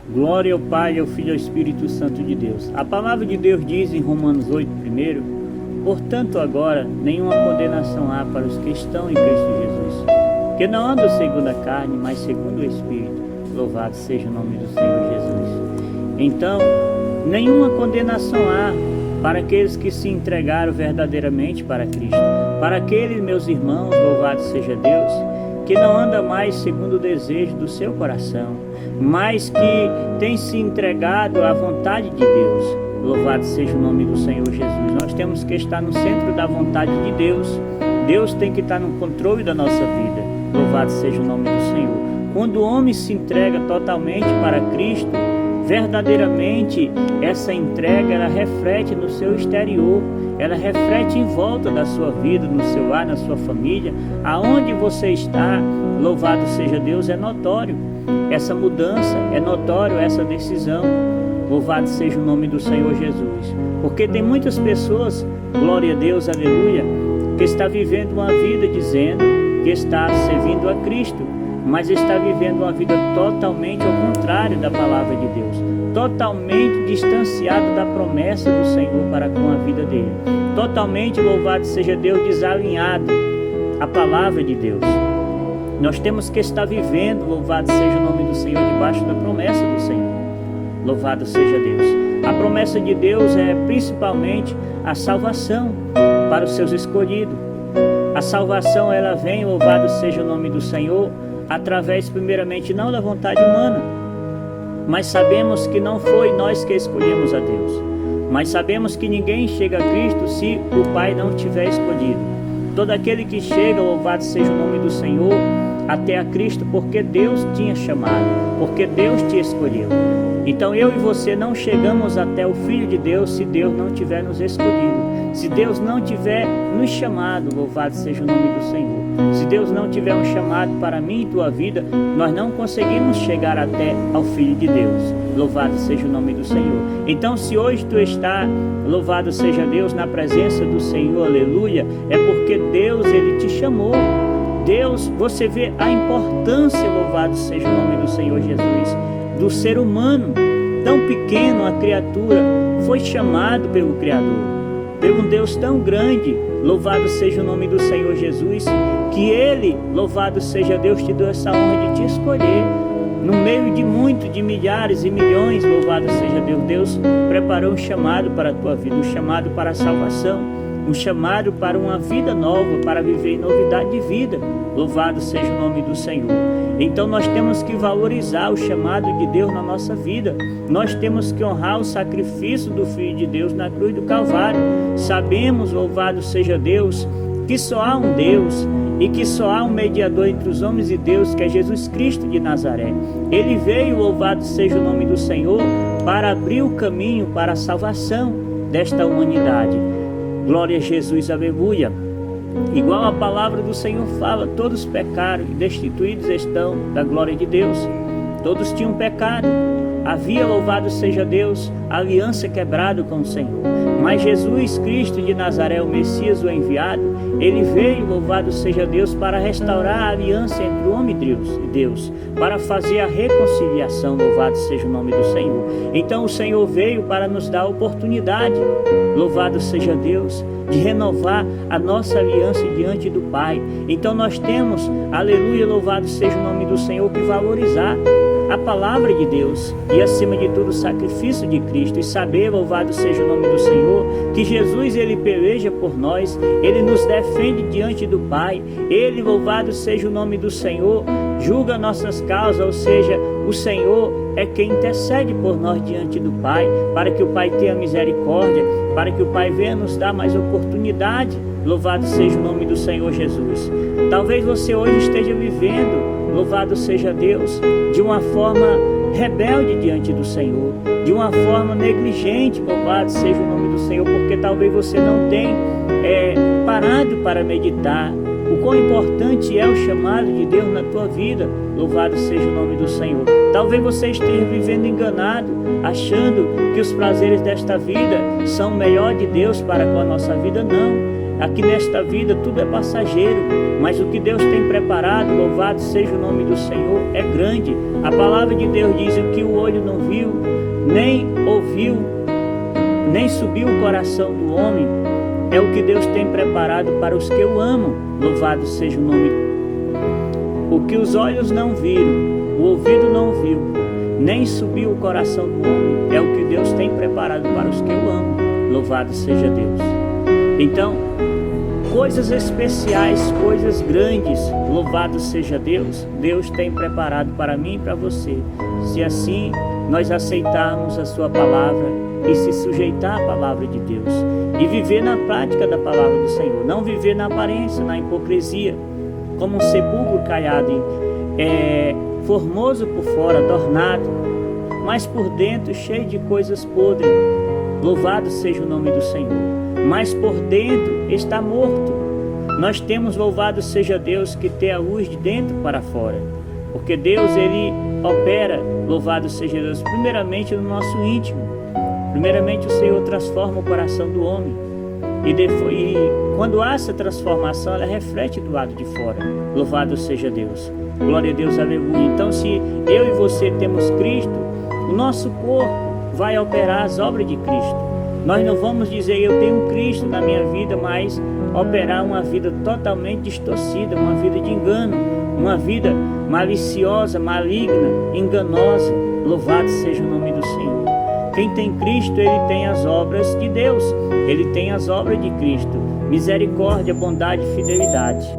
Glória ao Pai, ao Filho e ao Espírito Santo de Deus. A palavra de Deus diz em Romanos 8, primeiro: portanto agora nenhuma condenação há para os que estão em Cristo Jesus, que não andam segundo a carne, mas segundo o Espírito. Louvado seja o nome do Senhor Jesus. Então, nenhuma condenação há para aqueles que se entregaram verdadeiramente para Cristo. Para aqueles, meus irmãos, louvado seja Deus, que não anda mais segundo o desejo do seu coração, mas que tem se entregado à vontade de Deus. Louvado seja o nome do Senhor Jesus. Nós temos que estar no centro da vontade de Deus. Deus tem que estar no controle da nossa vida. Louvado seja o nome do Senhor. Quando o homem se entrega totalmente para Cristo, verdadeiramente essa entrega ela reflete no seu exterior, ela reflete em volta da sua vida, no seu lar, na sua família, aonde você está. Louvado seja Deus, é notório essa mudança, é notório essa decisão. Louvado seja o nome do Senhor Jesus, porque tem muitas pessoas, glória a Deus, aleluia, que está vivendo uma vida dizendo que está servindo a Cristo, mas está vivendo uma vida totalmente ao contrário da palavra de Deus, totalmente distanciado da promessa do Senhor para com a vida dele, totalmente, louvado seja Deus, desalinhado à palavra de Deus. Nós temos que estar vivendo, louvado seja o nome do Senhor, debaixo da promessa do Senhor. Louvado seja Deus. A promessa de Deus é principalmente a salvação para os seus escolhidos. A salvação ela vem, louvado seja o nome do Senhor, através primeiramente não da vontade humana, mas sabemos que não foi nós que escolhemos a Deus, mas sabemos que ninguém chega a Cristo se o Pai não tiver escolhido. Todo aquele que chega, louvado seja o nome do Senhor, até a Cristo, porque Deus tinha chamado, porque Deus te escolheu. Então eu e você não chegamos até o Filho de Deus se Deus não tiver nos escolhido, se Deus não tiver nos chamado. Louvado seja o nome do Senhor. Se Deus não tiver um chamado para mim e tua vida, nós não conseguimos chegar até ao Filho de Deus. Louvado seja o nome do Senhor. Então se hoje tu está, louvado seja Deus, na presença do Senhor, aleluia, é porque Deus ele te chamou. Deus, você vê a importância, louvado seja o nome do Senhor Jesus, do ser humano, tão pequeno, a criatura, foi chamado pelo Criador, pelo Deus tão grande, louvado seja o nome do Senhor Jesus, que Ele, louvado seja Deus, te deu essa honra de te escolher, no meio de de milhares e milhões, louvado seja Deus. Deus preparou um chamado para a tua vida, um chamado para a salvação, um chamado para uma vida nova, para viver em novidade de vida. Louvado seja o nome do Senhor. Então nós temos que valorizar o chamado de Deus na nossa vida. Nós temos que honrar o sacrifício do Filho de Deus na cruz do Calvário. Sabemos, louvado seja Deus, que só há um Deus e que só há um mediador entre os homens e Deus, que é Jesus Cristo de Nazaré. Ele veio, louvado seja o nome do Senhor, para abrir o caminho para a salvação desta humanidade. Glória a Jesus, aleluia. Igual a palavra do Senhor fala, todos pecaram e destituídos estão da glória de Deus. Todos tinham pecado. Havia, louvado seja Deus, a aliança quebrada com o Senhor. Mas Jesus Cristo de Nazaré, o Messias, o enviado, ele veio, louvado seja Deus, para restaurar a aliança entre o homem e Deus, para fazer a reconciliação, louvado seja o nome do Senhor. Então o Senhor veio para nos dar a oportunidade, louvado seja Deus, de renovar a nossa aliança diante do Pai. Então nós temos, aleluia, louvado seja o nome do Senhor, que valorizar a palavra de Deus e acima de tudo o sacrifício de Cristo, e saber, louvado seja o nome do Senhor, que Jesus ele peleja por nós, ele nos defende diante do Pai, ele, louvado seja o nome do Senhor, julga nossas causas, ou seja, o Senhor é quem intercede por nós diante do Pai, para que o Pai tenha misericórdia, para que o Pai venha nos dar mais oportunidade. Louvado seja o nome do Senhor Jesus. Talvez você hoje esteja vivendo, louvado seja Deus, de uma forma rebelde diante do Senhor, de uma forma negligente, louvado seja o nome do Senhor, porque talvez você não tenha parado para meditar o quão importante é o chamado de Deus na tua vida. Louvado seja o nome do Senhor. Talvez você esteja vivendo enganado, achando que os prazeres desta vida são o melhor de Deus para com a nossa vida. Não. aqui nesta vida tudo é passageiro, mas o que Deus tem preparado, louvado seja o nome do Senhor, é grande. A palavra de Deus diz: o que o olho não viu, nem ouviu, nem subiu o coração do homem, é o que Deus tem preparado para os que o amam. Louvado seja o nome. O que os olhos não viram, o ouvido não ouviu, nem subiu o coração do homem, é o que Deus tem preparado para os que o amam. Louvado seja Deus. Então, coisas especiais, coisas grandes, louvado seja Deus, Deus tem preparado para mim e para você, se assim nós aceitarmos a sua palavra e se sujeitar à palavra de Deus e viver na prática da palavra do Senhor, não viver na aparência, na hipocrisia, como um sepulcro caiado, formoso por fora, adornado, mas por dentro cheio de coisas podres. Louvado seja o nome do Senhor. Mas por dentro está morto. Nós temos, louvado seja Deus, que ter a luz de dentro para fora, porque Deus, Ele opera, louvado seja Deus, primeiramente no nosso íntimo. Primeiramente o Senhor transforma o coração do homem, e quando há essa transformação, ela reflete do lado de fora. Louvado seja Deus. Glória a Deus, aleluia. Então, se eu e você temos Cristo, o nosso corpo vai operar as obras de Cristo. Nós não vamos dizer: eu tenho Cristo na minha vida, mas operar uma vida totalmente distorcida, uma vida de engano, uma vida maliciosa, maligna, enganosa. Louvado seja o nome do Senhor. Quem tem Cristo, ele tem as obras de Deus, ele tem as obras de Cristo: misericórdia, bondade e fidelidade.